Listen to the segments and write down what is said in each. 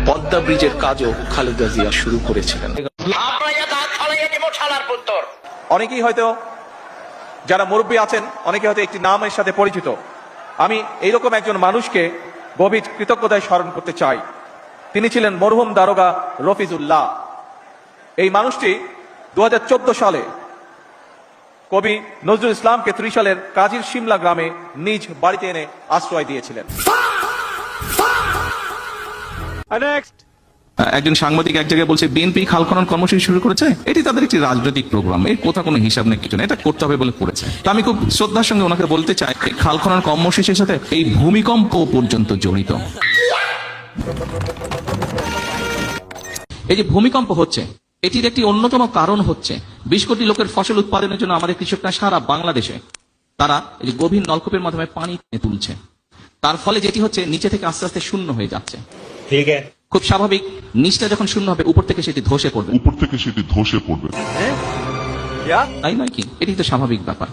পদ্মা ব্রিজের কাজও খালেদা জিয়া শুরু করেছিলেন। অনেকেই হয়তো যারা মুরব্বী আছেন অনেকে হয়তো একটি নামের সাথে পরিচিত। আমি এইরকম একজন মানুষকে গভীর কৃতজ্ঞতায় স্মরণ করতে চাই। তিনি ছিলেন মরহুম দারোগা রফিজুল্লাহ। এই মানুষটি 2014 সালে কবি নজরুল ইসলামকে ত্রিশালের কাজীর শিমলা গ্রামে নিজ বাড়িতে এনে আশ্রয় দিয়েছিলেন। একজন সাংবাদিক এক জায়গায় বলছে বিএনপি খাল খনন কর্মসূচি শুরু করেছে, এটি তাদের একটি রাজনৈতিক প্রোগ্রাম, এর কোথাও কোনো হিসাব নেই, কিছু নেই, এটা করতে হবে বলে করেছে। তো আমি খুব শ্রদ্ধার সঙ্গে ওনাকে বলতে চাই, খাল খনন কর্মসূচির সাথে এই ভূমিকম্প পর্যন্ত জড়িত। এই যে ভূমিকম্প হচ্ছে, এটির একটি অন্যতম কারণ হচ্ছে 20 কোটি লোকের ফসল উৎপাদনের জন্য আমাদের কৃষকরা সারা বাংলাদেশে তারা এই যে গভীর নলকূপের মাধ্যমে পানি তুলছে, তার ফলে যেটি হচ্ছে নিচে থেকে আস্তে আস্তে শূন্য হয়ে যাচ্ছে। ঠিক আছে, খুব স্বাভাবিক, নিচটা যখন শূন্য হবে উপর থেকে সেটি ধসে পড়বে, তাই নয় কি? এটি তো স্বাভাবিক ব্যাপার।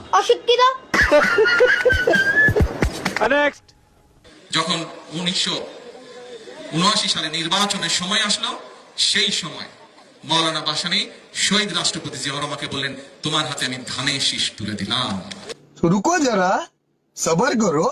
যখন 1979 সালে নির্বাচনের সময় আসলো, সেই সময় মৌলানা ভাসানী শহীদ রাষ্ট্রপতি জিয়াউর রহমানকে বললেন, তোমার হাতে আমি ধানের শীষ তুলে দিলাম। রুকো যারা, সবার করো।